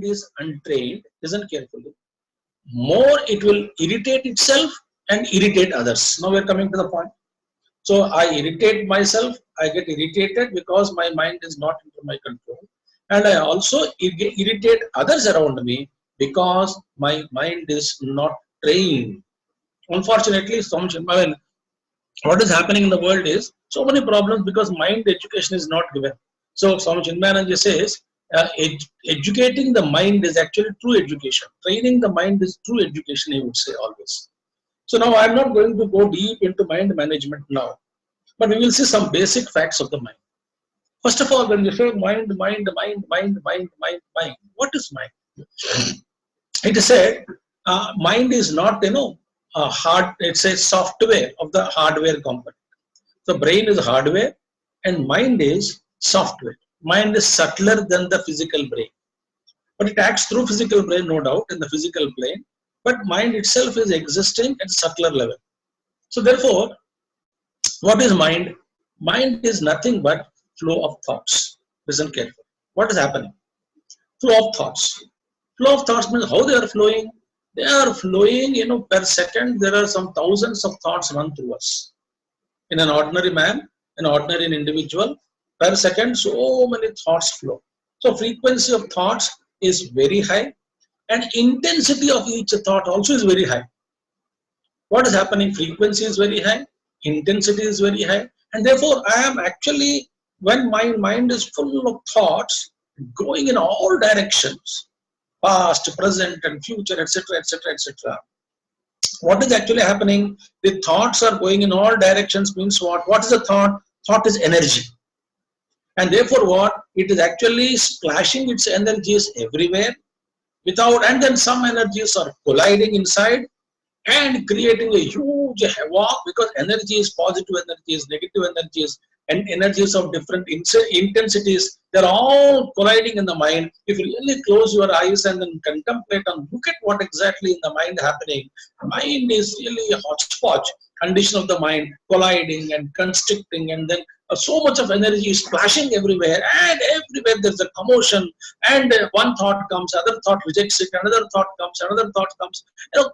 is untrained, listen carefully, more it will irritate itself and irritate others. Now we are coming to the point. So I irritate myself, I get irritated because my mind is not under my control. And I also irritate others around me because my mind is not trained. Unfortunately, what is happening in the world is so many problems because mind education is not given. So Swami Chidrupananda says, educating the mind is actually true education. Training the mind is true education, he would say always. So now I am not going to go deep into mind management now, but we will see some basic facts of the mind. First of all, when you say mind, what is mind? It is said, mind is not, hard, it's a software of the hardware component. So brain is hardware and mind is software. Mind is subtler than the physical brain. But it acts through physical brain, no doubt, in the physical plane. But mind itself is existing at subtler level. So therefore, what is mind? Mind is nothing but flow of thoughts. Listen carefully. What is happening? Flow of thoughts. Flow of thoughts means how they are flowing. They are flowing, per second. There are some thousands of thoughts run through us. In an ordinary man, an ordinary individual, per second, so many thoughts flow. So frequency of thoughts is very high, and intensity of each thought also is very high. What is happening? Frequency is very high, intensity is very high, and therefore I am actually, when my mind is full of thoughts going in all directions, past, present and future, etc., etc., etc. What is actually happening? The thoughts are going in all directions means what? What is a thought? Thought is energy. And therefore what? It is actually splashing its energies everywhere without, and then some energies are colliding inside and creating a huge havoc, because energy is positive energies, negative energies, and energies of different intensities. They're all colliding in the mind. If you really close your eyes and then contemplate and look at what exactly in the mind happening, mind is really a hodgepodge condition of the mind, colliding and constricting, and then so much of energy is splashing everywhere, and everywhere there's a commotion, and one thought comes, other thought rejects it, another thought comes, another thought comes.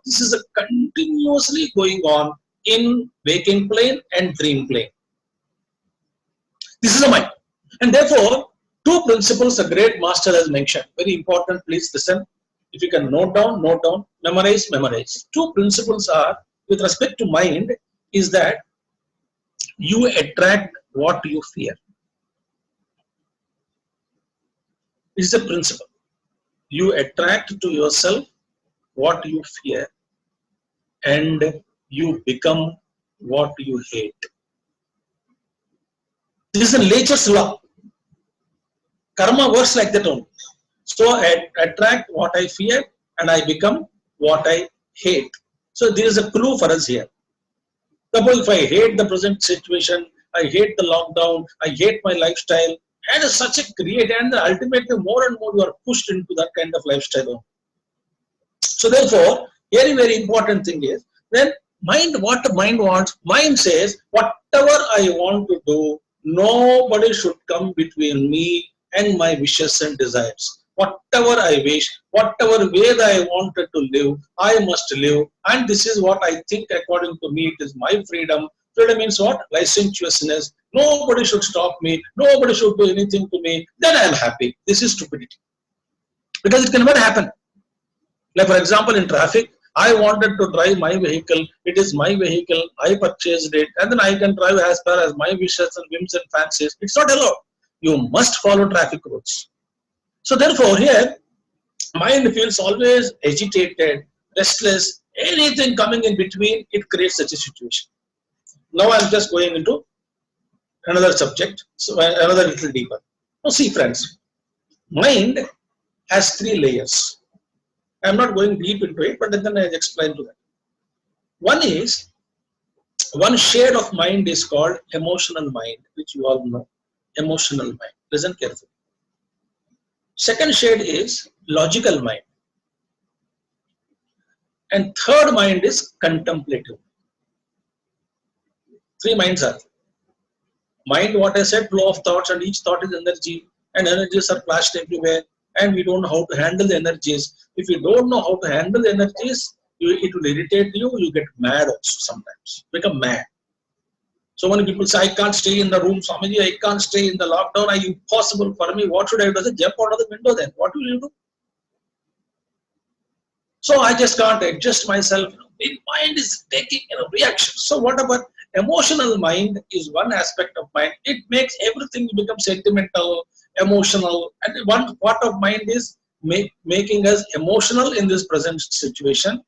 This is a continuously going on in waking plane and dream plane. This is the mind. And therefore, two principles a great master has mentioned. Very important, please listen. If you can note down, memorize, memorize. Two principles are, with respect to mind, is that you attract what you fear. This is a principle. You attract to yourself what you fear, and you become what you hate. This is a nature's law. Karma works like that only. So I attract what I fear and I become what I hate. So there is a clue for us here. Suppose if I hate the present situation, I hate the lockdown, I hate my lifestyle, and such a create, and ultimately more and more you are pushed into that kind of lifestyle. So therefore, very, very important thing is, then mind, what the mind wants, mind says, whatever I want to do, nobody should come between me and my wishes and desires. Whatever I wish, whatever way that I wanted to live, I must live. And this is what I think according to me, it is my freedom. Freedom means what? Licentiousness. Nobody should stop me. Nobody should do anything to me. Then I am happy. This is stupidity. Because it can never happen. Like for example, in traffic, I wanted to drive my vehicle. It is my vehicle. I purchased it. And then I can drive as far as my wishes and whims and fancies. It's not allowed. You must follow traffic rules. So therefore here, mind feels always agitated, restless, anything coming in between, it creates such a situation. Now I am just going into another subject, so another little deeper. Now see friends, mind has three layers. I am not going deep into it, but then I will explain to that. One is, one shade of mind is called emotional mind, which you all know. Emotional mind. Listen carefully. Second shade is logical mind. And third mind is contemplative. Three minds are there. Mind, what I said, flow of thoughts, and each thought is energy, and energies are flashed everywhere. and we don't know how to handle the energies. If you don't know how to handle the energies, it will irritate you. You get mad also sometimes. Become mad. So many people say, I can't stay in the room, Swamiji, I can't stay in the lockdown. It's impossible for me. What should I do? I say, jump out of the window then. What will you do? So I just can't adjust myself. The mind is taking reaction. So what about emotional mind is one aspect of mind. It makes everything become sentimental, emotional. And one part of mind is making us emotional in this present situation.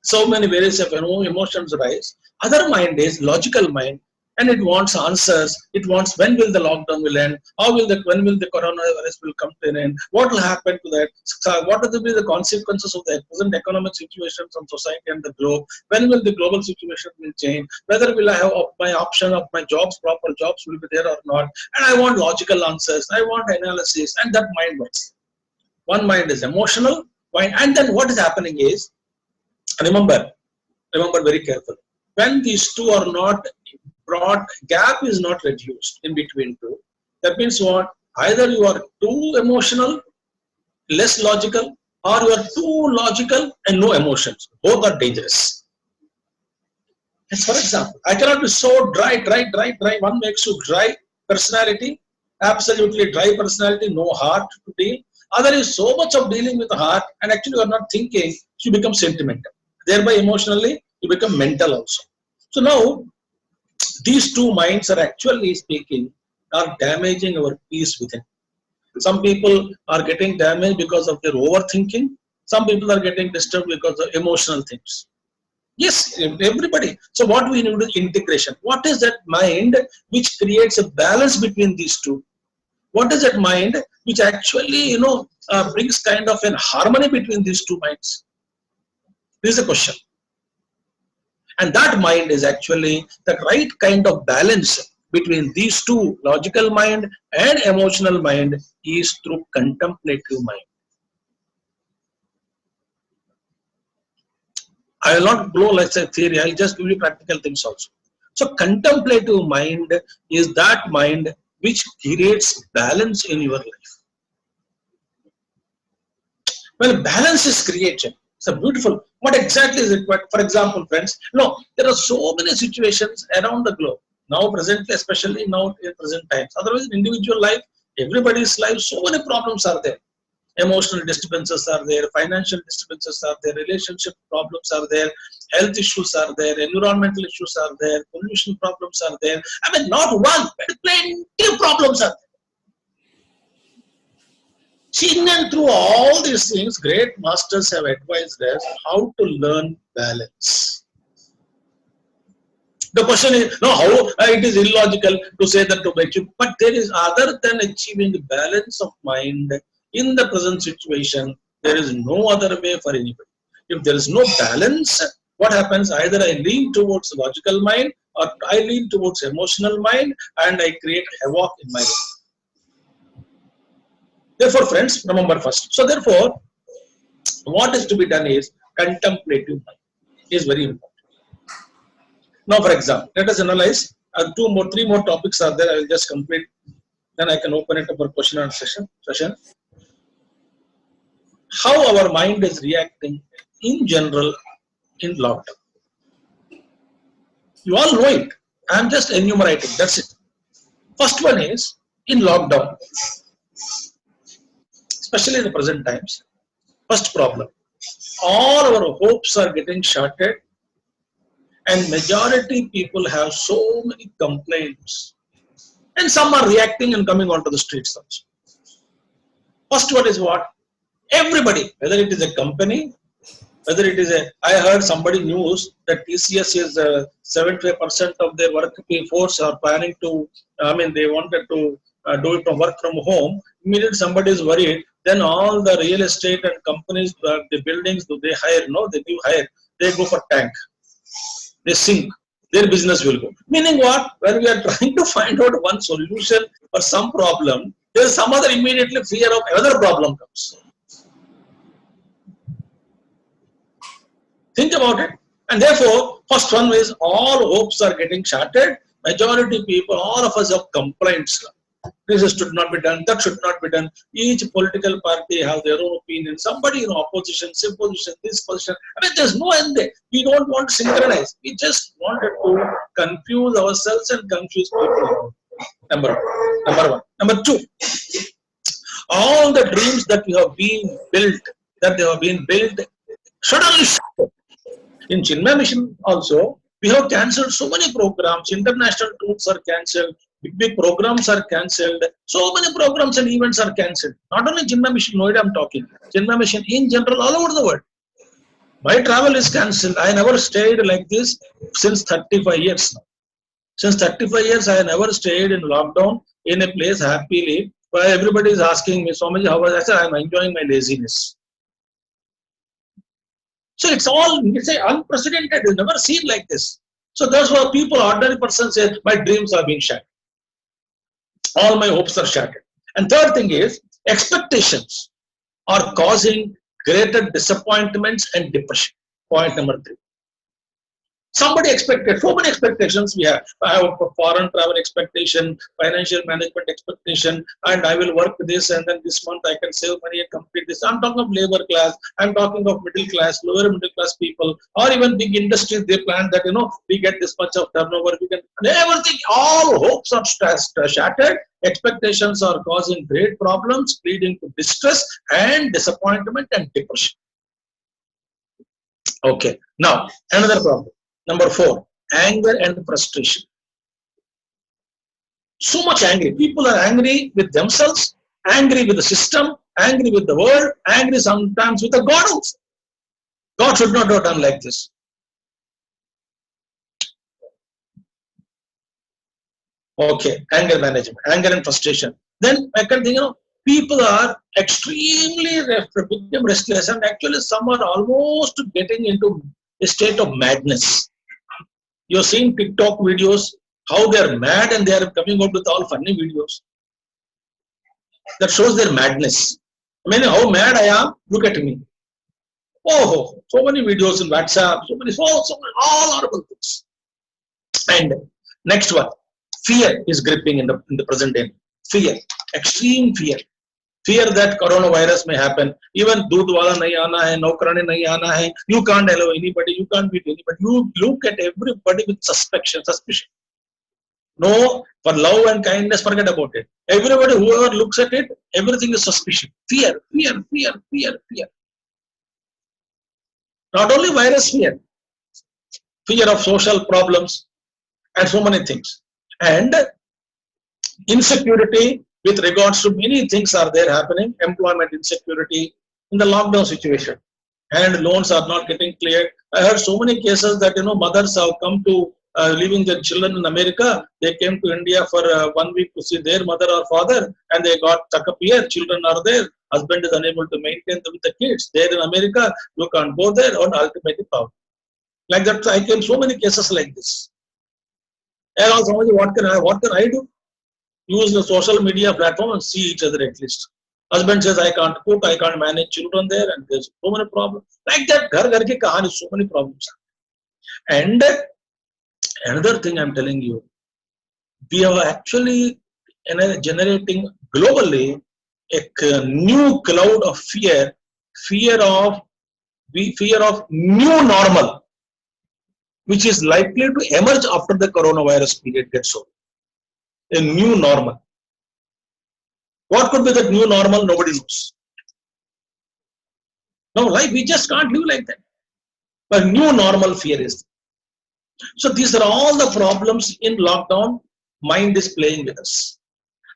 So many various of emotions arise. Other mind is logical mind, and it wants answers. It wants when will the lockdown will end? When will the coronavirus will come to an end? What will happen to that? So what will be the consequences of the present economic situation from society and the globe? When will the global situation will change? Whether will I have my option of my jobs, proper jobs will be there or not? And I want logical answers. I want analysis, and that mind works. One mind is emotional mind, and then what is happening is, remember very carefully. When these two are not brought, gap is not reduced in between two. That means what? Either you are too emotional, less logical, or you are too logical and no emotions. Both are dangerous. As for example, I cannot be so dry. One makes you dry personality, absolutely dry personality, no heart to deal. Other is so much of dealing with the heart, and actually you are not thinking, you become sentimental. Thereby emotionally, you become mental also. So now, these two minds are actually speaking, are damaging our peace within. Some people are getting damaged because of their overthinking. Some people are getting disturbed because of emotional things. Yes, everybody. So what we need is integration. What is that mind which creates a balance between these two? What is that mind which actually, brings kind of an harmony between these two minds? This is the question. And that mind is actually the right kind of balance between these two, logical mind and emotional mind, is through contemplative mind. I will not go, let's say, theory, I will just give you practical things also. So contemplative mind is that mind which creates balance in your life. When balance is created, it's a beautiful. What exactly is required? For example, friends, there are so many situations around the globe. Now, presently, especially now in present times. Otherwise, in individual life, everybody's life, so many problems are there. Emotional disturbances are there, financial disturbances are there, relationship problems are there, health issues are there, environmental issues are there, pollution problems are there. I mean, not one, but plenty of problems are there. Seeing and through all these things, great masters have advised us how to learn balance. The question is, how it is illogical to say that to achieve, but there is other than achieving the balance of mind in the present situation, there is no other way for anybody. If there is no balance, what happens? Either I lean towards logical mind or I lean towards emotional mind and I create havoc in my life. Therefore, friends, remember first. So, therefore, what is to be done is contemplative mind is very important. Now, for example, let us analyze three more topics are there. I will just complete. Then I can open it up for question and session. How our mind is reacting in general in lockdown. You all know it. I am just enumerating. That's it. First one is in lockdown, especially in the present times. First problem. All our hopes are getting shattered, and majority people have so many complaints, and some are reacting and coming onto the streets also. First one is what? Everybody, whether it is a company, whether it is I heard somebody news that TCS is 75% of their workforce are planning to, they wanted to do it from work from home. Immediately somebody is worried, then all the real estate and companies, the buildings, do they hire? No, they do hire. They go for tank. They sink. Their business will go. Meaning what? When we are trying to find out one solution for some problem, there is some other immediately fear of another problem comes. Think about it. And therefore, first one is all hopes are getting shattered. Majority people, all of us have complaints. This should not be done, that should not be done. Each political party has their own opinion. Somebody in opposition, same position, this position. I mean, there's no end there. We don't want to synchronize. We just wanted to confuse ourselves and confuse people. Number one. Number two, all the dreams that we have been built, suddenly shattered. In Chinmay Mission also, we have cancelled so many programs. International tours are cancelled. Big programs are cancelled. So many programs and events are cancelled. Not only Chinmay Mission, Noida I'm talking. Chinmay Mission in general, all over the world. My travel is cancelled. I never stayed like this since 35 years now. Since 35 years, I never stayed in lockdown in a place happily. Where everybody is asking me, Swamiji, how was I? I said, I'm enjoying my laziness. So it's unprecedented. It's never seen like this. So that's why people, ordinary person say, my dreams are being shattered. All my hopes are shattered. And third thing is, expectations are causing greater disappointments and depression. Point number 3. Somebody expected, so many expectations we have. I have a foreign travel expectation, financial management expectation, and I will work this, and then this month I can save money and complete this. I'm talking of labor class, I'm talking of middle class, lower middle class people, or even big industries. They plan that, we get this much of turnover, we can, everything, all hopes are shattered. Expectations are causing great problems, leading to distress and disappointment and depression. Okay, now another problem. Number 4, anger and frustration. So much angry. People are angry with themselves, angry with the system, angry with the world, angry sometimes with the God also. God should not have done like this. Okay, anger management, anger and frustration. Then I can think, people are extremely become restless, and actually some are almost getting into a state of madness. You're seeing TikTok videos, how they are mad and they are coming out with all funny videos. That shows their madness. I mean, how mad I am, look at me. Oh, so many videos in WhatsApp, so many, all horrible things. And next one, fear is gripping in the present day. Fear, extreme fear. Fear that coronavirus may happen. Even doodh wala nahi aana hai, naukarani nahi aana hai. You can't allow anybody, you can't beat anybody. You look at everybody with suspicion. No, for love and kindness, forget about it. Everybody, whoever looks at it, everything is suspicion. Fear. Not only virus fear of social problems and so many things. And insecurity with regards to many things are there happening. Employment insecurity in the lockdown situation. And loans are not getting cleared. I heard so many cases that, mothers have come to leaving their children in America. They came to India for 1 week to see their mother or father, and they got stuck up here. Children are there. Husband is unable to maintain them with the kids. There in America, you can't go there on ultimate power. Like that, I came so many cases like this. And also, what can I do? Use the social media platform and see each other at least. Husband says, I can't cook, I can't manage children there, and there's so many problems. Like that, ghar ki kahani, so many problems. And another thing I'm telling you, we are actually generating globally a new cloud of fear of new normal, which is likely to emerge after the coronavirus period gets over. A new normal. What could be that new normal? Nobody knows. No, life, we just can't live like that. But new normal fear is. So these are all the problems in lockdown. Mind is playing with us.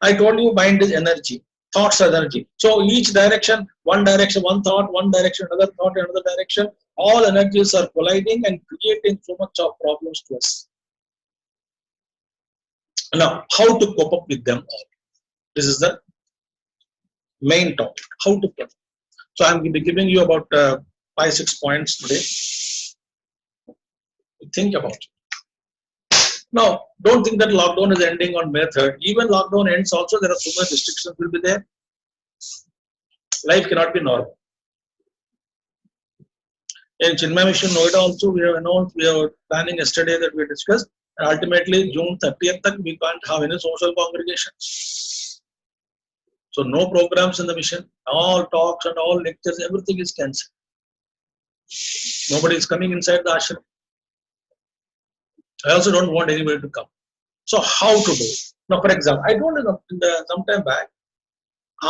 I told you, mind is energy. Thoughts are energy. So each direction, one thought, one direction, another thought, another direction. All energies are colliding and creating so much of problems to us. Now, how to cope up with them all? This is the main topic. How to cope. So I'm going to be giving you about 5-6 points today. Think about it. Now, don't think that lockdown is ending on May 3rd. Even lockdown ends also, there are so many restrictions will be there. Life cannot be normal. In Chinmay Mission, Noida also, we have announced, we are planning yesterday that we discussed. And ultimately, June 30th, we can't have any social congregations. So no programs in the mission, all talks and all lectures, everything is cancelled. Nobody is coming inside the ashram. I also don't want anybody to come. So how to do it? Now, for example, I told you some time back,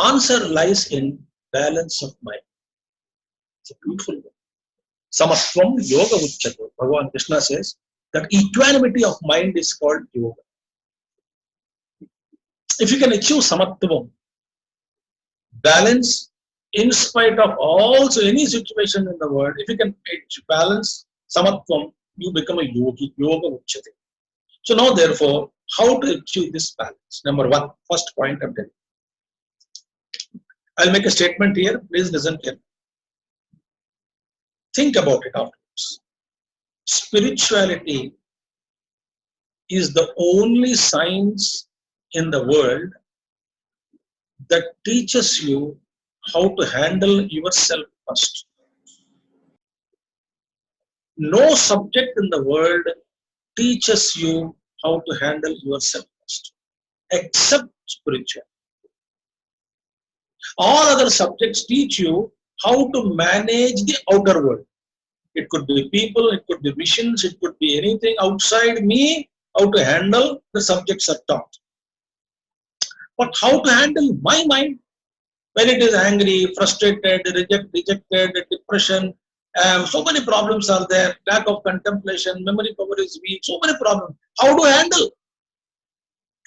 answer lies in balance of mind. It's a beautiful word. Samatvam yoga uchyate. Bhagavan Krishna says that equanimity of mind is called yoga. If you can achieve samatvam, balance in spite of also any situation in the world, if you can balance samatvam, you become a yogi, yoga uchyate. So now therefore, how to achieve this balance? Number one, first point I'm telling you. I'll make a statement here, please listen carefully. Think about it afterwards. Spirituality is the only science in the world that teaches you how to handle yourself first. No subject in the world teaches you how to handle yourself first, except spiritual. All other subjects teach you how to manage the outer world. It could be people, it could be missions, it could be anything outside me, how to handle the subjects are taught. But how to handle my mind when it is angry, frustrated, rejected, depression, so many problems are there, lack of contemplation, memory power is weak, so many problems. How to handle?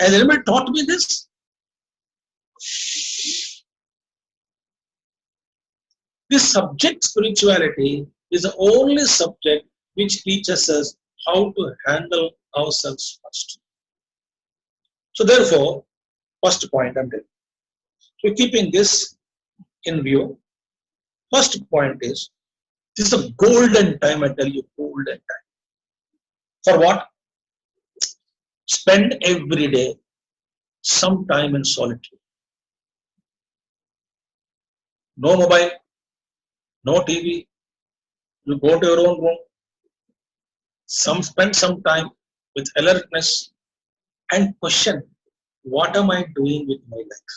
Has anybody taught me this? This subject, spirituality, is the only subject which teaches us how to handle ourselves first. So therefore, first point I'm telling. So keeping this in view, first point is, this is a golden time, I tell you, golden time. For what? Spend every day some time in solitude. No mobile, no TV. You go to your own room. Spend some time with alertness and question, what am I doing with my life?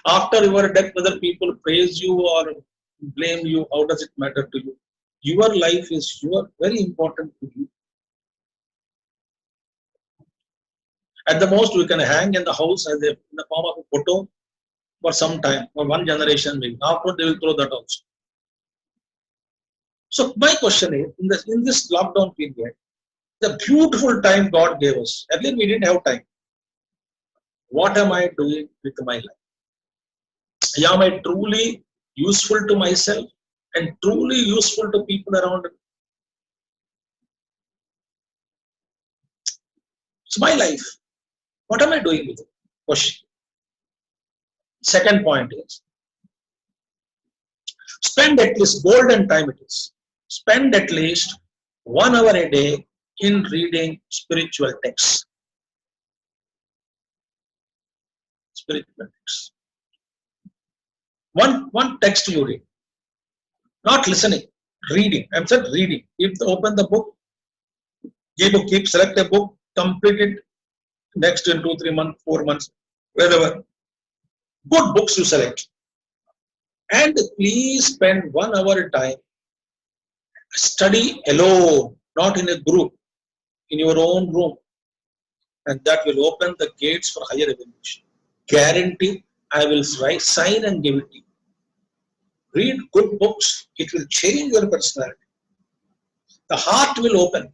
After your death, whether people praise you or blame you, how does it matter to you? Your life is very important to you. At the most, we can hang in the house in the form of a photo for some time, for one generation maybe. After they will throw that also. So my question is, in this lockdown period, the beautiful time God gave us. Earlier we didn't have time. What am I doing with my life? Am I truly useful to myself and truly useful to people around me? It's my life. What am I doing with it? Question. Second point is, spend at least golden time it is. Spend at least 1 hour a day in reading spiritual texts. Spiritual texts. One text you read. Not listening, reading. I've said reading. Open the book, select a book, complete it next in 2, 3 months, 4 months, wherever. Good books you select. And please spend 1 hour time. Study alone, not in a group, in your own room. And that will open the gates for higher evolution. Guarantee, I will sign and give it to you. Read good books, it will change your personality. The heart will open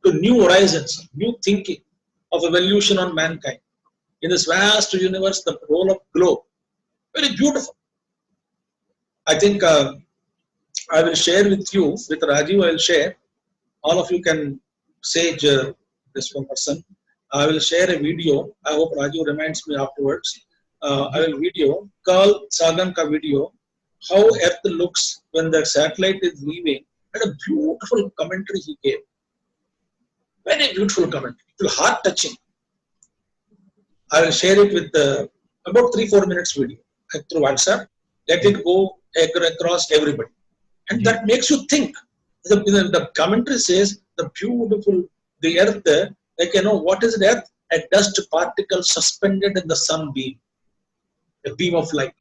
to new horizons, new thinking of evolution on mankind. In this vast universe, the role of globe, very beautiful. I think I will share with you, with Rajiv, I will share. All of you can sage this one person. I will share a video. I hope Rajiv reminds me afterwards. I will video, Carl Sagan ka video, how Earth looks when the satellite is leaving, and a beautiful commentary he gave. Very beautiful commentary, heart touching. I will share it with about 3-4 minutes video through WhatsApp. Let it go across everybody. And that makes you think. The commentary says the beautiful, the earth, what is the earth? a dust particle suspended in the sun beam, a beam of light.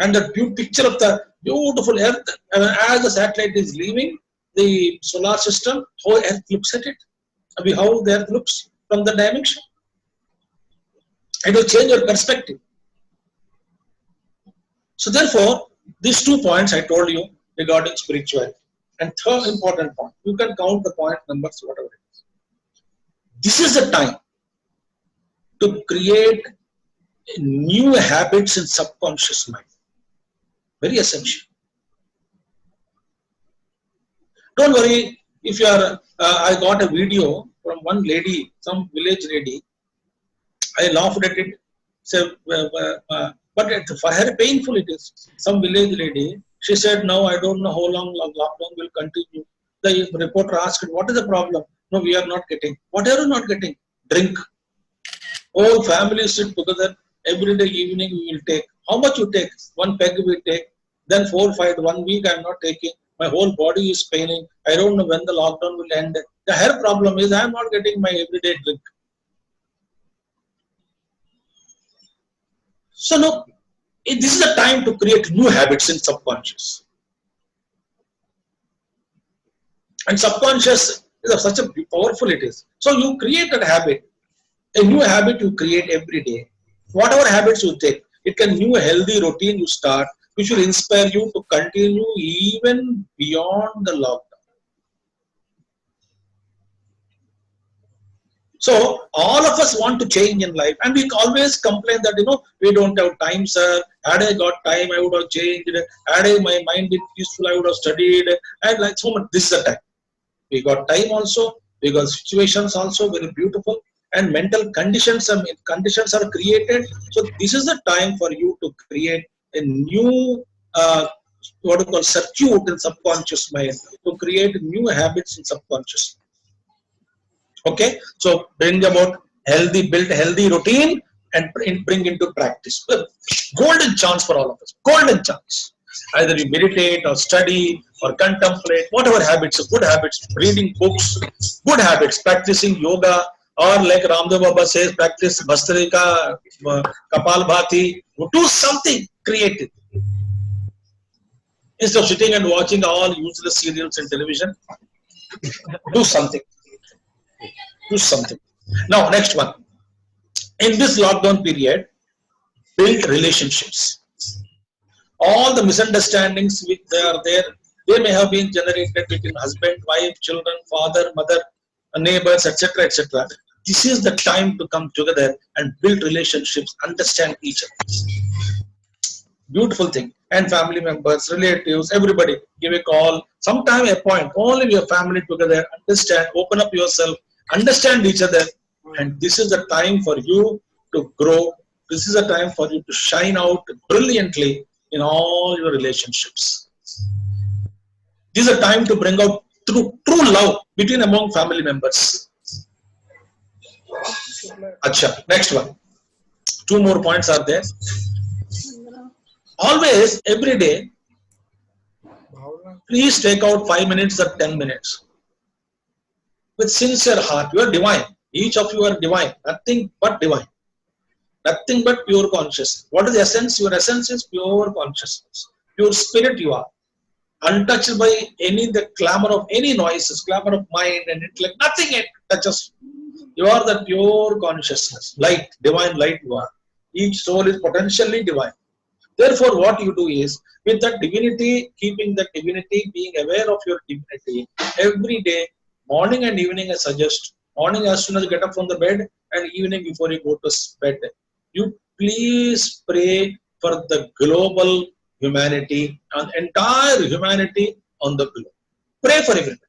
And the picture of the beautiful earth, as the satellite is leaving the solar system, how earth looks at it, how the earth looks from the dimension. It will change your perspective. So therefore, these 2 points I told you regarding spirituality. And third important point, you can count the point numbers, whatever it is. This is the time to create new habits in subconscious mind. Very essential. Don't worry if you are, I got a video from one lady, some village lady. I laughed at it. So, but for her painful it is. Some village lady, she said, "No, I don't know how long lockdown will continue." The reporter asked, "What is the problem?" "No, we are not getting." "What are you not getting?" "Drink." Whole family sit together. Every day evening we will take. How much you take? 1 peg we take. Then 4, 5, 1 week I am not taking. My whole body is paining. I don't know when the lockdown will end. Her problem is I am not getting my everyday drink. So no, this is the time to create new habits in subconscious. And subconscious is such a powerful it is. So you create a habit, a new habit you create every day. Whatever habits you take, it can new healthy routine you start, which will inspire you to continue even beyond the lockdown. So all of us want to change in life, and we always complain that we don't have time, sir. Had I got time, I would have changed. Had I my mind been peaceful, I would have studied. And like so much, this is the time. We got time also. We got situations also very beautiful, and mental conditions are created. So this is the time for you to create a new what we call circuit in subconscious mind, to create new habits in subconscious. Okay, so bring about build healthy routine and bring into practice. Golden chance for all of us. Golden chance. Either you meditate or study or contemplate, whatever habits, good habits, reading books, good habits, practicing yoga, or like Ramdev Baba says, practice Bhastrika, Kapal Bhati, do something creative. Instead of sitting and watching all useless serials and television, do something. Do something. Now, next one. In this lockdown period, build relationships. All the misunderstandings which they are there, they may have been generated between husband, wife, children, father, mother, neighbors, etc., etc. This is the time to come together and build relationships, understand each other. Beautiful thing. And family members, relatives, everybody, give a call. Sometime a point, only your family together, understand, open up yourself, understand each other. And this is the time for you to grow. This is the time for you to shine out brilliantly in all your relationships. This is a time to bring out true love between among family members. Acha, next one. 2 more points are there. Always, every day, please take out 5 minutes or 10 minutes. With sincere heart, you are divine. Each of you are divine. Nothing but divine. Nothing but pure consciousness. What is the essence? Your essence is pure consciousness. Pure spirit you are. Untouched by the clamor of any noises, clamor of mind and intellect. Nothing touches. You are the pure consciousness. Light, divine light you are. Each soul is potentially divine. Therefore, what you do is, with that divinity, keeping that divinity, being aware of your divinity, every day, morning and evening I suggest, morning as soon as you get up from the bed, and evening before you go to bed, you please pray for the global humanity and entire humanity on the globe. Pray for everybody.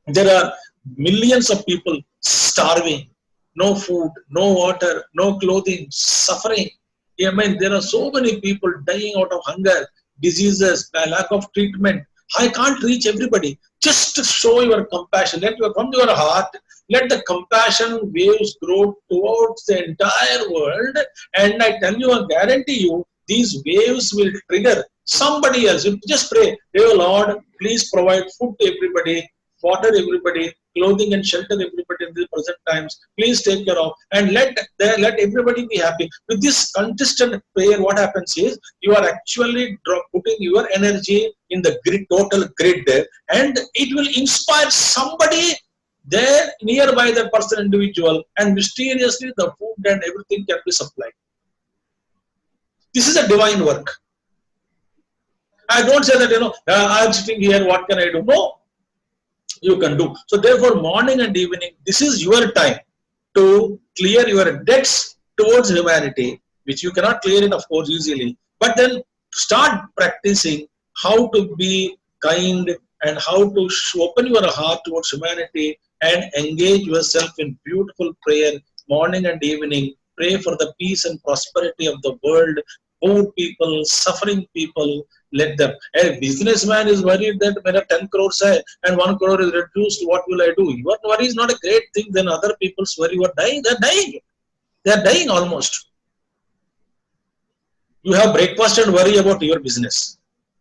There are millions of people starving, no food, no water, no clothing, suffering. I mean, there are so many people dying out of hunger, diseases, lack of treatment. I can't reach everybody. Just show your compassion. From your heart, let the compassion waves grow towards the entire world. And I tell you, I guarantee you, these waves will trigger somebody else. You just pray, dear Lord, please provide food to everybody. water everybody, clothing and shelter everybody in the present times. Please take care of and let everybody be happy. With this consistent prayer, what happens is you are actually putting your energy in the grid, total grid, and it will inspire somebody there nearby that person individual, and mysteriously the food and everything can be supplied. This is a divine work. I don't say that, I'm sitting here, what can I do? No, you can do. So therefore, morning and evening, this is your time to clear your debts towards humanity, which you cannot clear it, of course, easily. But then start practicing how to be kind and how to open your heart towards humanity and engage yourself in beautiful prayer morning and evening. Pray for the peace and prosperity of the world. Poor people, suffering people, let them. A businessman is worried that when 10 crores and 1 crore is reduced, what will I do? Your worry is not a great thing. Then other people's worry, you are dying. They are dying. They are dying almost. You have breakfast and worry about your business.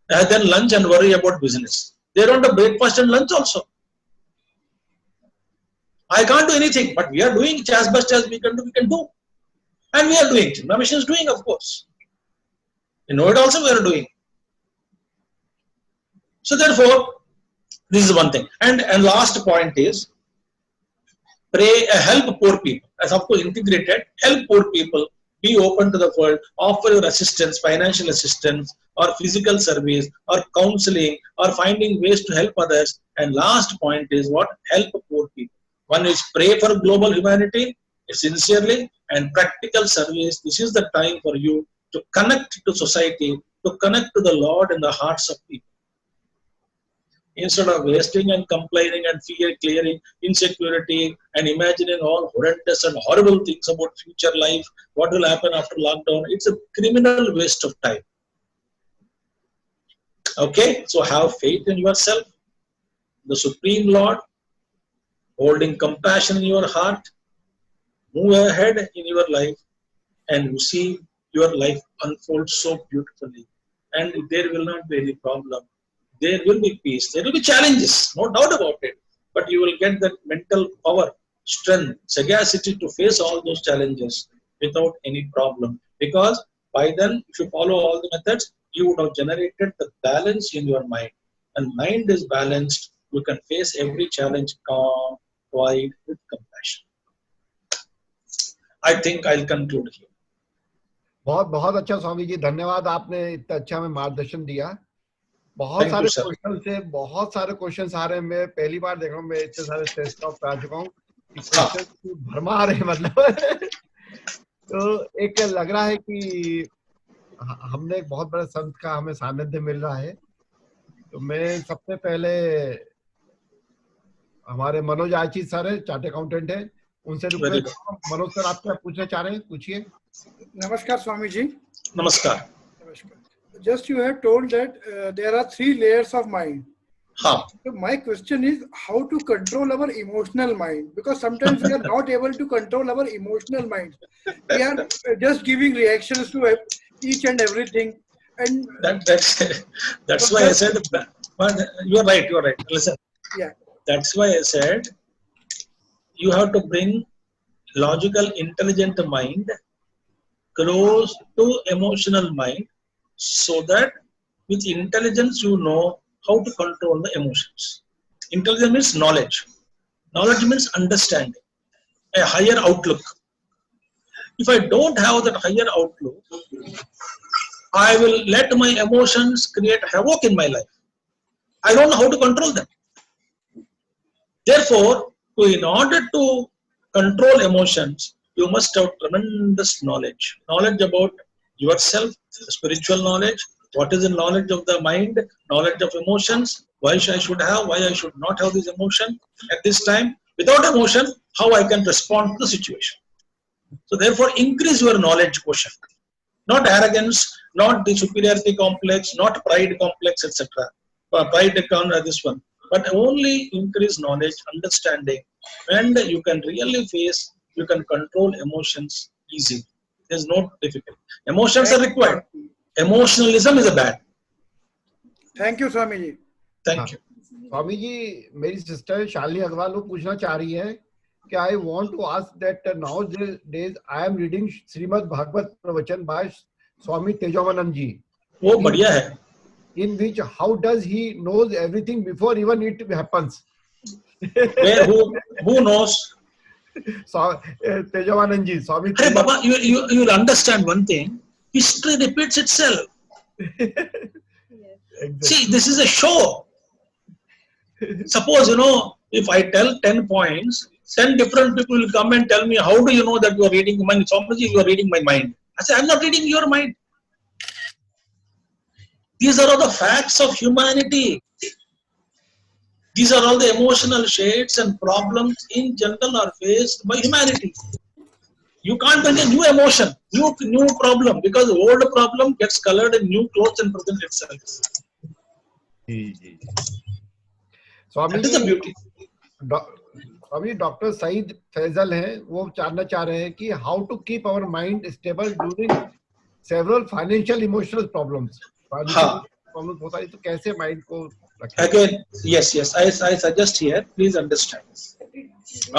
Then lunch and worry about business. They don't have breakfast and lunch also. I can't do anything, but we are doing as best as we can do. And we are doing it. My mission is doing, of course. You know it also we are doing. So therefore, this is one thing. And last point is, pray, help poor people. As of course integrated, help poor people, be open to the world, offer your assistance, financial assistance, or physical service, or counseling, or finding ways to help others. And last point is what? Help poor people. One is pray for global humanity, sincerely, and practical service. This is the time for you to connect to society, to connect to the Lord in the hearts of people. Instead of wasting and complaining and fear clearing, insecurity, and imagining all horrendous and horrible things about future life, what will happen after lockdown, it's a criminal waste of time. Okay, so have faith in yourself, the Supreme Lord, holding compassion in your heart, move ahead in your life, and you see your life unfold so beautifully. And there will not be any problem. There will be peace. There will be challenges, no doubt about it. But you will get that mental power, strength, sagacity to face all those challenges without any problem. Because by then, if you follow all the methods, you would have generated the balance in your mind. And mind is balanced. You can face every challenge calm, quiet, with compassion. I think I'll conclude here. बहुत बहुत अच्छा स्वामी जी, धन्यवाद, आपने इतना अच्छा हमें मार्गदर्शन दिया. बहुत सारे क्वेश्चंस आ रहे हैं. मैं पहली बार देख रहा हूँ, मैं इतने सारे टेस्ट ऑफ आ चुका हूँ, क्वेश्चंस भरमा आ रहे हैं मतलब. तो एक लग रहा है कि हमने एक बहुत बड़े संत का हमें सानिध्य मिल रहा है. तो मैं सबसे पहले हमारे मनोज आची सर है, चार्ट अकाउंटेंट है, उनसे रिक्वेस्ट. मनोज सर, आप क्या पूछना चाह रहे हैं, पूछिए. Namaskar Swami ji. Namaskar. Just you have told that there are 3 layers of mind. So my question is how to control our emotional mind, because sometimes we are not able to control our emotional mind. We are just giving reactions to each and everything, and that's why I said. You are right. Listen. Yeah. That's why I said you have to bring logical, intelligent mind close to emotional mind, so that with intelligence you know how to control the emotions. Intelligence means knowledge. Knowledge means understanding, a higher outlook. If I don't have that higher outlook, I will let my emotions create havoc in my life. I don't know how to control them. Therefore, in order to control emotions, you must have tremendous knowledge. Knowledge about yourself, spiritual knowledge, what is the knowledge of the mind, knowledge of emotions, why I should have, why I should not have this emotion at this time. Without emotion, how I can respond to the situation. So therefore, increase your knowledge quotient. Not arrogance, not the superiority complex, not pride complex, etc. Pride, this one. But only increase knowledge, understanding, and you can really face, you can control emotions easily. There's no difficulty. Emotions are required. Emotionalism is a bad. Thank you, Swamiji. Thank you. Swami ji, मेरी sister Shalini Agarwal वो पूछना चाह रही है कि I want to ask that nowadays I am reading Shrimad Bhagavat प्रवचन by स्वामी तेजोमानंद जी. वो बढ़िया है. In which how does he knows everything before even it happens? Where who knows? So Tejavanand ji, Swami. Hey Baba, you understand one thing. History repeats itself. Exactly. See, this is a show. Suppose, if I tell 10 points, 10 different people will come and tell me, how do you know that you are reading my mind? Swamiji, you are reading my mind. I say, I'm not reading your mind. These are all the facts of humanity. These are all the emotional shades and problems in general are faced by humanity. You can't bring a new emotion, new problem, because the old problem gets colored in new clothes and presents itself. Swami That is the beauty. Swami doctor Saeed Faisal हैं, वो जानना चाह रहे हैं कि how to keep our mind stable during several financial emotional problems. Problems होता है तो कैसे माइंड को रखें? Again, yes, I suggest here, please understand.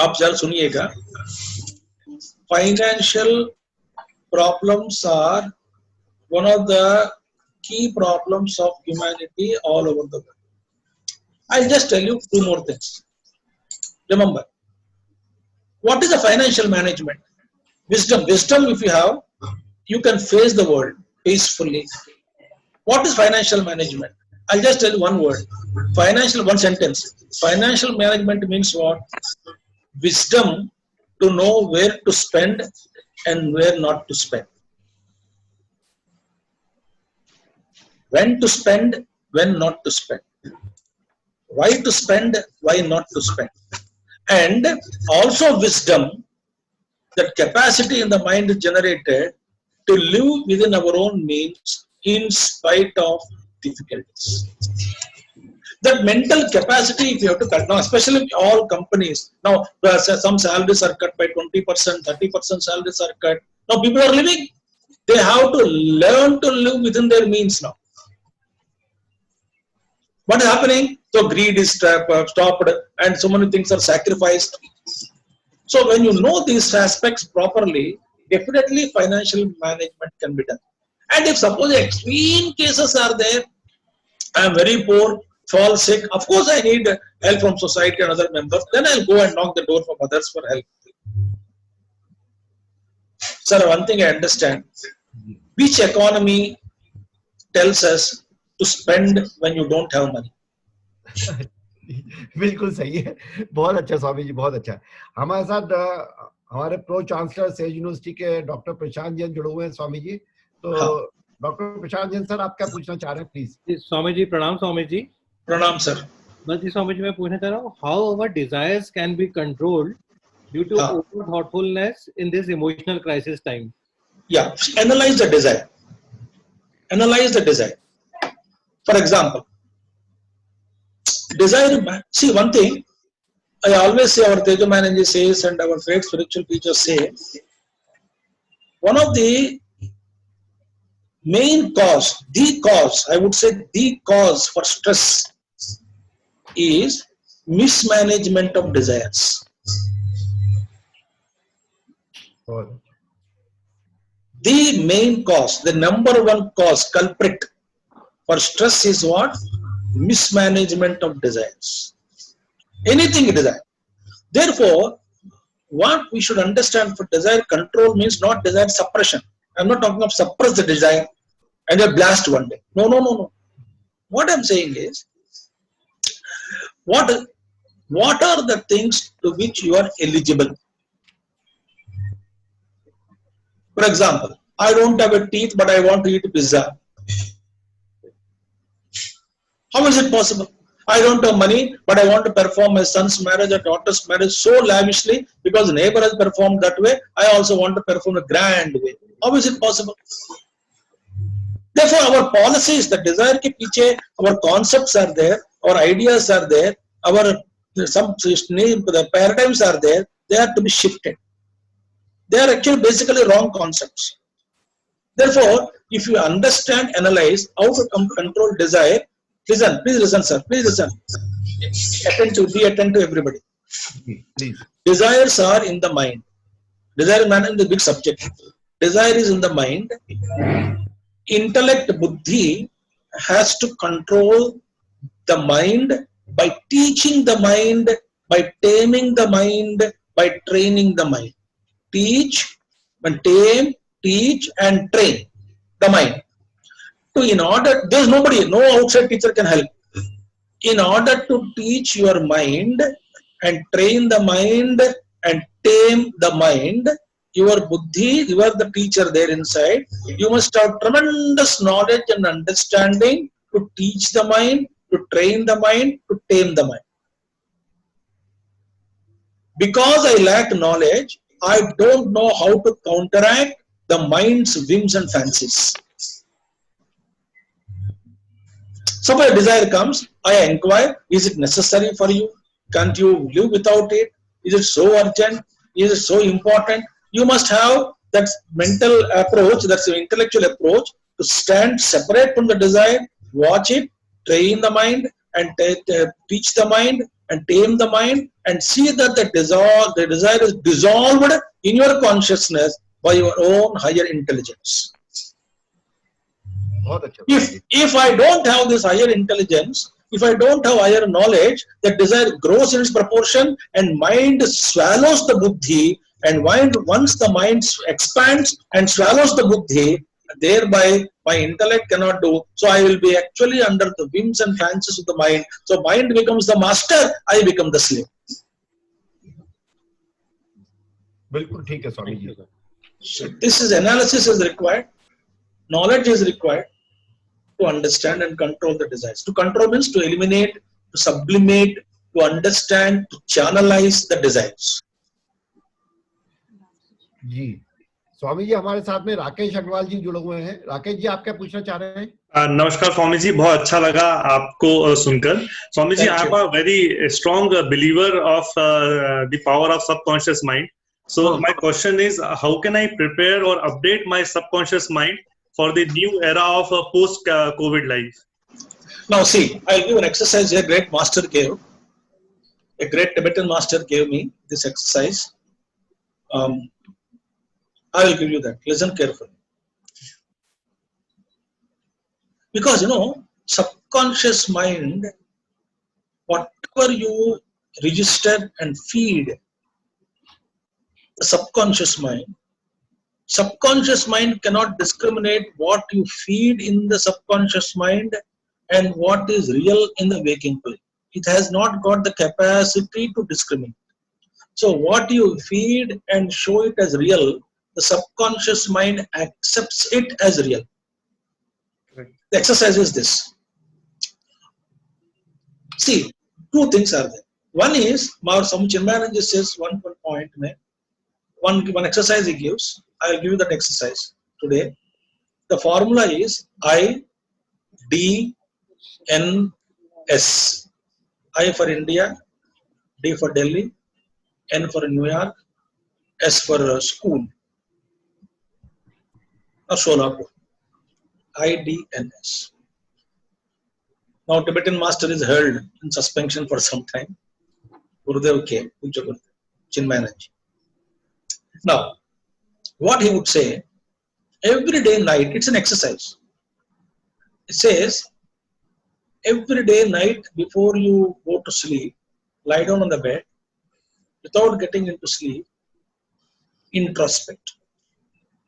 आप जरा सुनिएगा. Financial problems are one of the key problems of humanity all over the world. I'll just tell you two more things. Remember, what is the financial management? Wisdom. Wisdom, if you have, you can face the world peacefully. What is financial management? I'll just tell you one word. One sentence. Financial management means what? Wisdom to know where to spend and where not to spend. When to spend, when not to spend. Why to spend, why not to spend. And also wisdom, that capacity in the mind is generated to live within our own means in spite of difficulties. That mental capacity, if you have to cut, now especially all companies, now some salaries are cut by 20%, 30% salaries are cut. Now people are living, they have to learn to live within their means now. What is happening? So greed is stopped and so many things are sacrificed. So when you know these aspects properly, definitely financial management can be done. And if suppose extreme cases are there, I am very poor, fall sick, of course I need help from society and other members, then I'll go and knock the door from others for help. Sir, one thing I understand, which economy tells us to spend when you don't have money? बिल्कुल सही है. बहुत अच्छा स्वामी जी, बहुत अच्छा. हमारे साथ हमारे प्रो चांसलर सेज यूनिवर्सिटी के डॉक्टर प्रशांत जैन जुड़े हुए हैं स्वामी जी. तो डॉक्टर प्रशांत जैन सर, आप क्या पूछना चाह रहे हैं प्लीज? स्वामी जी प्रणाम. स्वामी जी प्रणाम सर. बस जी स्वामी जी मैं पूछना चाह रहा हूँ, how our desires can be controlled due to over thoughtfulness in this emotional crisis time? Yeah, analyze the desire. Analyze the desire. For example, desire, see one thing, I always say, our Tejamanand says and our great spiritual teachers say, one of the main cause, I would say the cause for stress is mismanagement of desires. The main cause, the number one cause, culprit for stress is what? Mismanagement of desires. Anything you desire. Therefore, what we should understand for desire control means not desire suppression. I'm not talking of suppress the desire and you're blast one day. No. What I'm saying is, what are the things to which you are eligible? For example, I don't have a teeth, but I want to eat pizza. How is it possible? I don't have money, but I want to perform my son's marriage or daughter's marriage so lavishly because the neighbor has performed that way. I also want to perform a grand way. How is it possible? Therefore, our policies, the desire ke piche, our concepts are there, our ideas are there, the paradigms are there. They are to be shifted. They are actually basically wrong concepts. Therefore, if you understand, analyze how to control desire, please listen, sir. Please listen. Be attentive, everybody. Please. Desires are in the mind. Desire is the big subject. Desire is in the mind. Intellect, buddhi, has to control the mind by teaching the mind, by taming the mind, by training the mind. Teach, and tame, teach and train the mind. So in order, there is nobody, no outside teacher can help. In order to teach your mind and train the mind and tame the mind, your buddhi, you are the teacher there inside. You must have tremendous knowledge and understanding to teach the mind, to train the mind, to tame the mind. Because I lack knowledge, I don't know how to counteract the mind's whims and fancies. Suppose a desire comes, I inquire, is it necessary for you? Can't you live without it? Is it so urgent? Is it so important? You must have that mental approach, that's the intellectual approach, to stand separate from the desire, watch it, train the mind, and teach the mind, and tame the mind, and see that the desire is dissolved in your consciousness by your own higher intelligence. If I don't have this higher intelligence, if I don't have higher knowledge, the desire grows in its proportion and mind swallows the buddhi, and once the mind expands and swallows the buddhi, thereby my intellect cannot do. So I will be actually under the whims and fancies of the mind. So mind becomes the master, I become the slave. बिल्कुल ठीक है Swami ji. So this is analysis is required, knowledge is required to understand and control the desires. To control means to eliminate, to sublimate, to understand, to channelize the desires. जी स्वामी जी, हमारे साथ में राकेश अग्रवाल जी जुड़े हुए हैं. राकेश जी, आप क्या पूछना चाह रहे हैं? नमस्कार स्वामी जी, बहुत अच्छा लगा आपको सुनकर. Swami ji, I am a very strong believer of the power of subconscious mind. So my question is, how can I prepare or update my subconscious mind for the new era of post-COVID life? Now see, I'll give an exercise a great master gave. A great Tibetan master gave me this exercise. I will give you that. Listen carefully. Because, subconscious mind, whatever you register and feed the subconscious mind cannot discriminate what you feed in the subconscious mind and what is real in the waking plane. It has not got the capacity to discriminate. So what you feed and show it as real, the subconscious mind accepts it as real. Right. The exercise is this. See, two things are there. One is, Chidrupanand says one point, one exercise he gives. I will give you that exercise today. The formula is I, D, N, S. I for India, D for Delhi, N for New York, S for school. Or Solapur. I, D, N, S. Now Tibetan master is held in suspension for some time. Gurudev came, Chidrupanand. Now, what he would say, every day night, it's an exercise. It says, every day night before you go to sleep, lie down on the bed, without getting into sleep, introspect.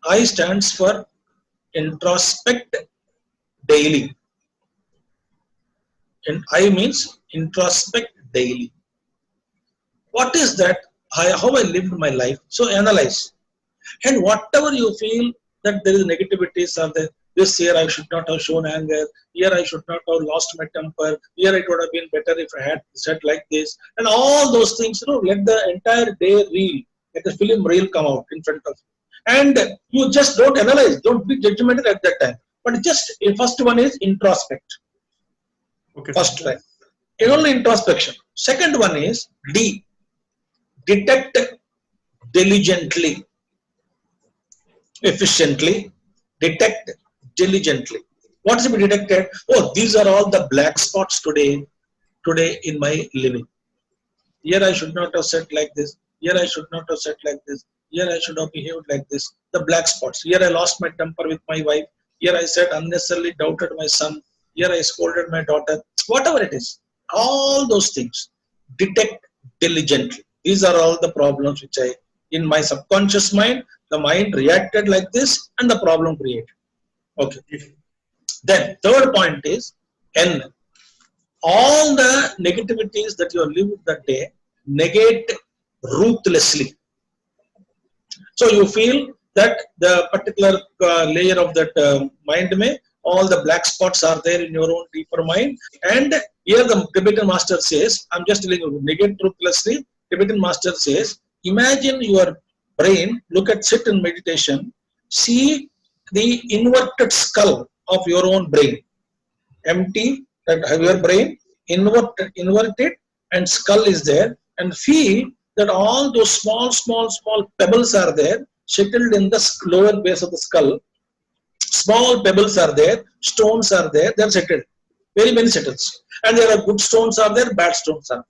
I stands for introspect daily. And I means introspect daily. What is that? How I lived my life. So analyze. And whatever you feel that there is negativities or this year I should not have shown anger, here I should not have lost my temper, here it would have been better if I had said like this, and all those things, let the entire day reel, let the film reel come out in front of you. And you just don't analyze, don't be judgmental at that time. But just, first one is introspect. Okay. First one. Only introspection. Second one is D. Detect diligently, efficiently, detect diligently. What is to be detected? Oh, these are all the black spots today. today in my living. Here I should not have said like this. Here I should not have said like this. Here I should have behaved like this. The black spots. Here I lost my temper with my wife. Here I said unnecessarily doubted my son. Here I scolded my daughter. Whatever it is. All those things. Detect diligently. These are all the problems which in my subconscious mind, the mind reacted like this and the problem created. Okay. Then third point is N. All the negativities that you have lived that day, negate ruthlessly. So you feel that the particular layer of that mind all the black spots are there in your own deeper mind. And here the Tibetan master says, I'm just telling you, negate ruthlessly. Tibetan master says, imagine your brain, sit in meditation, see the inverted skull of your own brain. Empty, that have your brain inverted and skull is there, and feel that all those small pebbles are there, settled in the lower base of the skull. Small pebbles are there, stones are there, they are settled. Very many settles. And there are good stones are there, bad stones are there.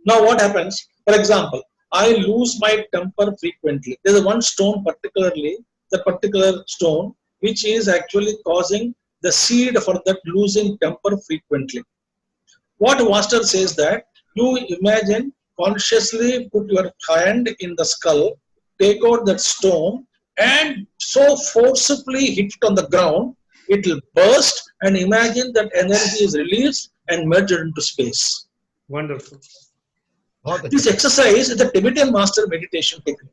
Now what happens? For example, I lose my temper frequently. There is one stone particularly, the particular stone, which is actually causing the seed for that losing temper frequently. What master says that you imagine, consciously put your hand in the skull, take out that stone and so forcibly hit it on the ground, it will burst, and imagine that energy is released and merged into space. Wonderful. This exercise is the Tibetan master meditation technique.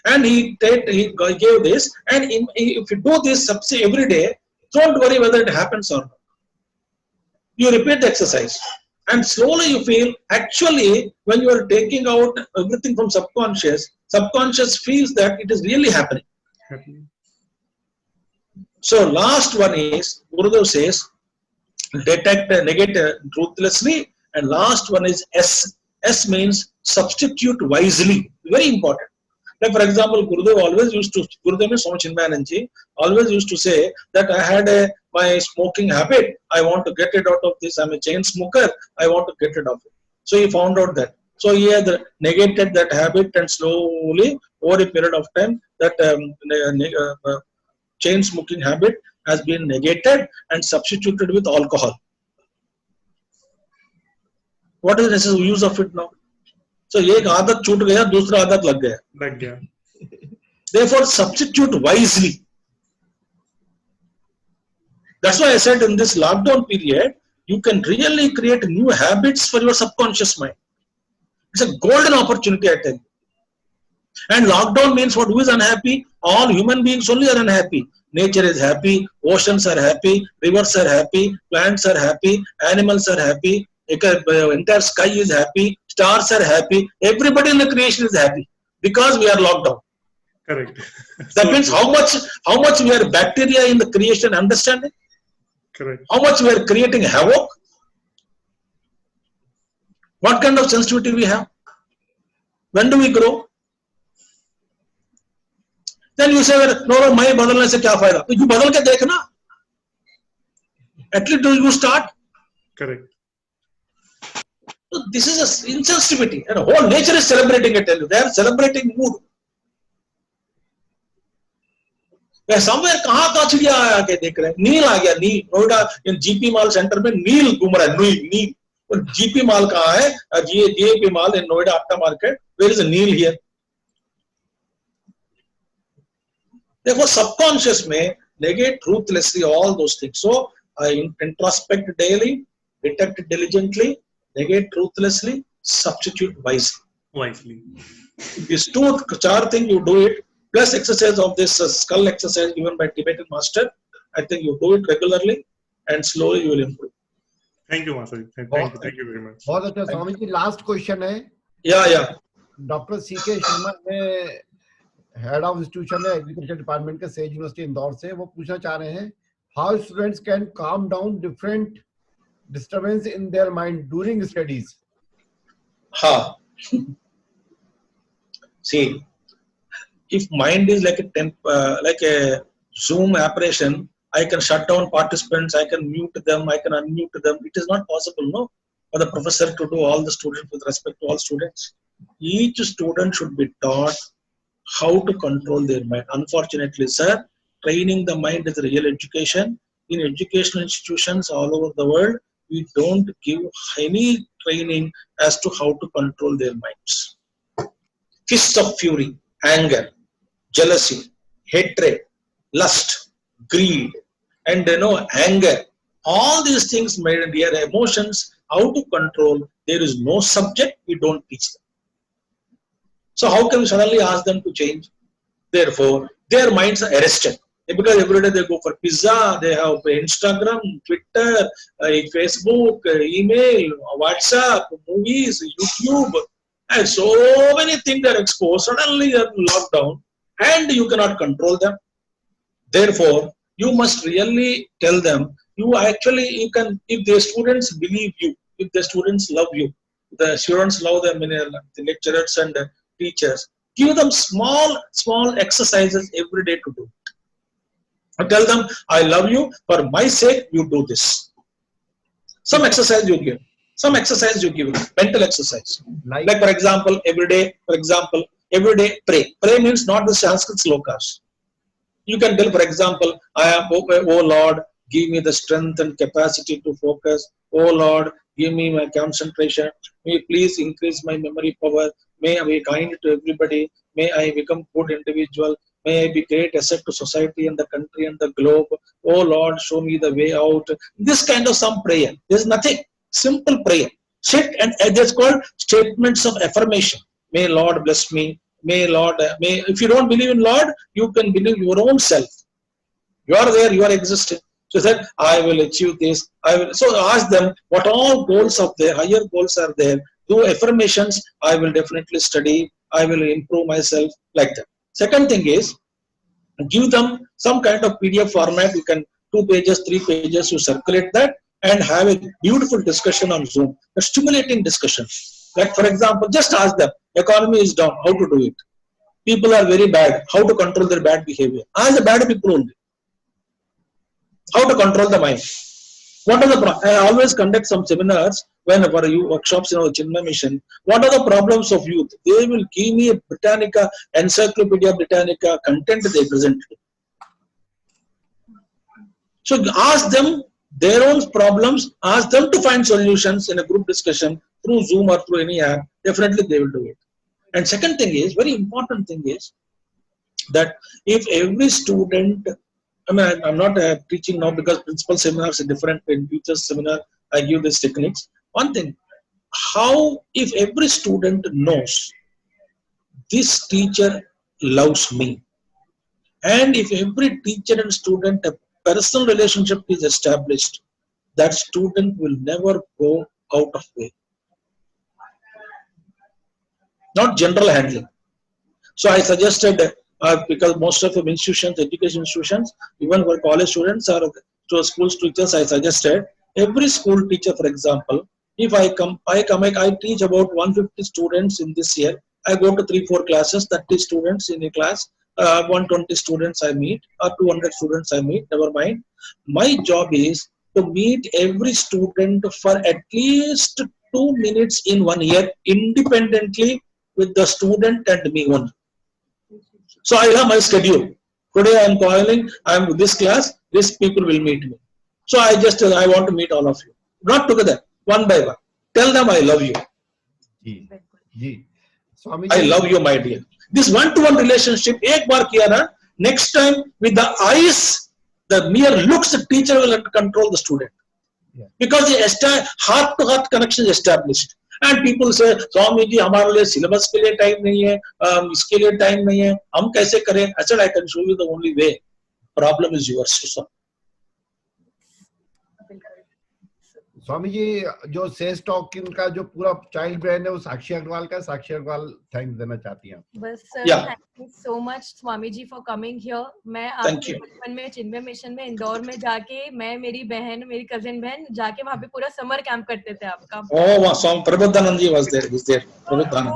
And he gave this, and if you do this every day, don't worry whether it happens or not. You repeat the exercise, and slowly you feel, actually, when you are taking out everything from subconscious feels that it is really happening. So last one is, Gurudev says, detect, negate ruthlessly, and last one is S. S means substitute wisely. Very important. Like for example, Gurudev means Swami Chidrupanand always used to say that I had my smoking habit, I want to get it out of this, I'm a chain smoker, I want to get rid of it. So he found out that. So he had negated that habit, and slowly over a period of time that chain smoking habit has been negated and substituted with alcohol. What is the use of it now? So एक आदत छूट गया, दूसरा आदत लग गया. Therefore, substitute wisely. That's why I said in this lockdown period, you can really create new habits for your subconscious mind. It's a golden opportunity, I tell you. And lockdown means what? Who is unhappy? All human beings only are unhappy. Nature is happy, oceans are happy, rivers are happy, plants are happy, animals are happy, entire sky is happy, stars are happy, everybody in the creation is happy because we are locked down. Correct. That means how much we are bacteria in the creation, understanding? Correct. How much we are creating havoc? What kind of sensitivity we have? When do we grow? Then you say, no, मैं बदलने से क्या फायदा? तो you बदल के देखना. At least do you start? Correct. So this is a insensitivity, and whole nature is celebrating. I tell you, they are celebrating mood. Somewhere कहाँ चिड़िया आके देख रहे हैं, नील आ गया, नील नोएडा जीपी मॉल सेंटर में नील घूम रहा है, नील. और जीपी मॉल कहाँ है? GP mall in Noida Atta Market. Where is a नील here? Therefore, subconscious may negate ruthlessly all those things. So, introspect daily, detect diligently, negate ruthlessly, substitute wisely. These four things you do it, plus exercise of this skull exercise given by Tibetan master. I think you do it regularly, and slowly you will improve. Thank you, Master. Thank you very much. बहुत अच्छा. Swami ji, last question है. Yeah. Doctor C K Sharma ने head of institution है agriculture department के says university Indore से, वो पूछना चाह रहे हैं how students can calm down different disturbance in their mind during studies. See, if mind is like a Zoom apparition, I can shut down participants, I can mute them, I can unmute them. It is not possible, no, for the professor to do all the students with respect to all students. Each student should be taught how to control their mind. Unfortunately, sir, training the mind is real education. In educational institutions all over the world, we don't give any training as to how to control their minds. Fists of fury, anger, jealousy, hatred, lust, greed, and anger. All these things, my dear, emotions, how to control. There is no subject, we don't teach them. So how can we suddenly ask them to change? Therefore, their minds are arrested. Because every day they go for pizza, they have Instagram, Twitter, Facebook, email, WhatsApp, movies, YouTube, and so many things are exposed. Suddenly you are locked down and you cannot control them. Therefore, you must really tell them, you can, if the students believe you, if the students love you, the students love them, the lecturers and the teachers, give them small exercises every day to do. I tell them, I love you, for my sake, you do this. Some exercise you give. Some exercise you give. Mental exercise. Like for example, every day pray. Pray means not the Sanskrit slokas. You can tell, for example, I am, oh Lord, give me the strength and capacity to focus. Oh Lord, give me my concentration. May you please increase my memory power. May I be kind to everybody. May I become good individual. May I be great asset to society and the country and the globe. Oh Lord, show me the way out. This kind of some prayer. There is nothing. Simple prayer. Sit and it's called statements of affirmation. May Lord bless me. May Lord, if you don't believe in Lord, you can believe your own self. You are there, you are existing. So said, I will achieve this. So ask them what all goals of their higher goals are there. Do affirmations. I will definitely study. I will improve myself, like that. Second thing is, give them some kind of PDF format. You can 2 pages, 3 pages. You circulate that and have a beautiful discussion on Zoom. A stimulating discussion. Like for example, just ask them. Economy is down. How to do it? People are very bad. How to control their bad behavior? Ask the bad people only. How to control the mind? What are the I always conduct some seminars whenever you workshops in our Chinmay mission. What are the problems of youth? They will give me a Britannica, Encyclopedia Britannica content they present. So ask them their own problems, ask them to find solutions in a group discussion through Zoom or through any app. Definitely they will do it. And second thing is, very important thing is that if every student, I mean, I'm not teaching now because principal seminars are different. In teachers seminar, I give these techniques. One thing, how if every student knows this teacher loves me, and if every teacher and student a personal relationship is established, that student will never go out of way. Not general handling. So I suggested, because most of the institutions, education institutions, even for college students or to school teachers, I suggested every school teacher, for example, if I teach about 150 students in this year. I go to 3-4 classes, 30 students in a class, 120 students I meet, or 200 students I meet, never mind. My job is to meet every student for at least 2 minutes in 1 year, independently with the student and me only. So I have my schedule. Today I am calling, I am with this class, these people will meet me. So I want to meet all of you. Not together, one by one. Tell them I love you. I love you, my dear. This one-to-one relationship, ek baar kiya na, next time with the eyes, the mere looks, the teacher will have to control the student. Because the heart-to-heart connection is established. And people say, Swami ji, हमारे लिए syllabus के लिए time नहीं है, इसके लिए time नहीं है, हम कैसे करें? I said, I can show you the only way. Problem is yours to solve. Swami ji, जो सेज टॉक का जो पूरा चाइल्ड ब्रेन है वो साक्षी अग्रवाल का, साक्षी अग्रवाल थैंक्स देना चाहती हैं. बस thank you so much Swami ji for coming here. मैं आपके बचपन में चिन्मय मिशन में इंदौर में जाके, मैं मेरी बहन, मेरी कजिन बहन जाके वहाँ पे पूरा समर कैंप करते थे आपका. ओह स्वामी प्रबोधानंद जी was there. प्रबोधानंद.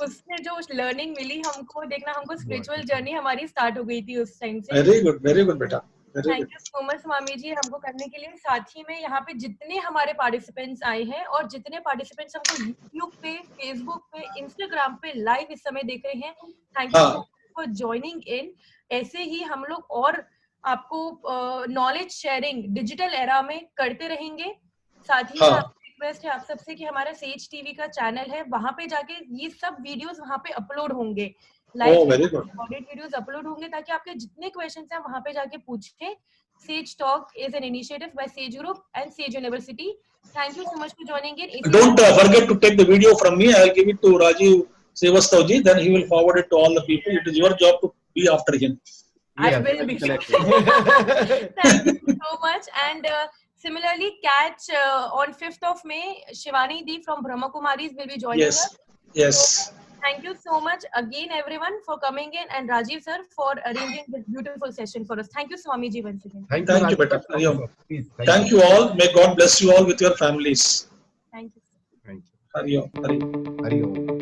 उससे जो लर्निंग मिली हमको, देखना हमको स्पिरिचुअल जर्नी हमारी स्टार्ट हो गई थी उस टाइम से. वेरी गुड बेटा. Thank you so much Swami जी हमको करने के लिए। साथ ही में यहाँ पे जितने हमारे पार्टिसिपेंट्स आए हैं और जितने पार्टिसिपेंट्स हमको यूट्यूब पे, फेसबुक पे, इंस्टाग्राम पे लाइव इस समय देख रहे हैं, thank you so much for joining in. ऐसे ही हम लोग और आपको नॉलेज शेयरिंग डिजिटल एरा में करते रहेंगे। साथ ही में रिक्वेस्ट है आप सबसे कि हमारा सेज टीवी का चैनल है, वहां पे जाके ये सब वीडियोस वहां पे अपलोड होंगे, लाइव रिकॉर्डेड वीडियोस अपलोड होंगे, ताकि आपके जितने क्वेश्चंस हैं वहां पे जाके पूछें। Sage Talk is an initiative by Sage Group and Sage University. Thank you so much for joining in. Don't forget to take the video from me. I'll give it to Rajiv Srivastavji. Then he will forward it to all the people. It is your job to be after him. I will be. Thank you so much. And similarly, catch on 5th of May, Shivani Di from Brahma Kumaris will be joining us. Yes. So, thank you so much again, everyone, for coming in, and Rajiv sir for arranging this beautiful session for us. Thank you, Swami ji, once again. Thank you, beta. Thank you all. May God bless you all with your families. Thank you. Thank you. Hari Om. Hari Om.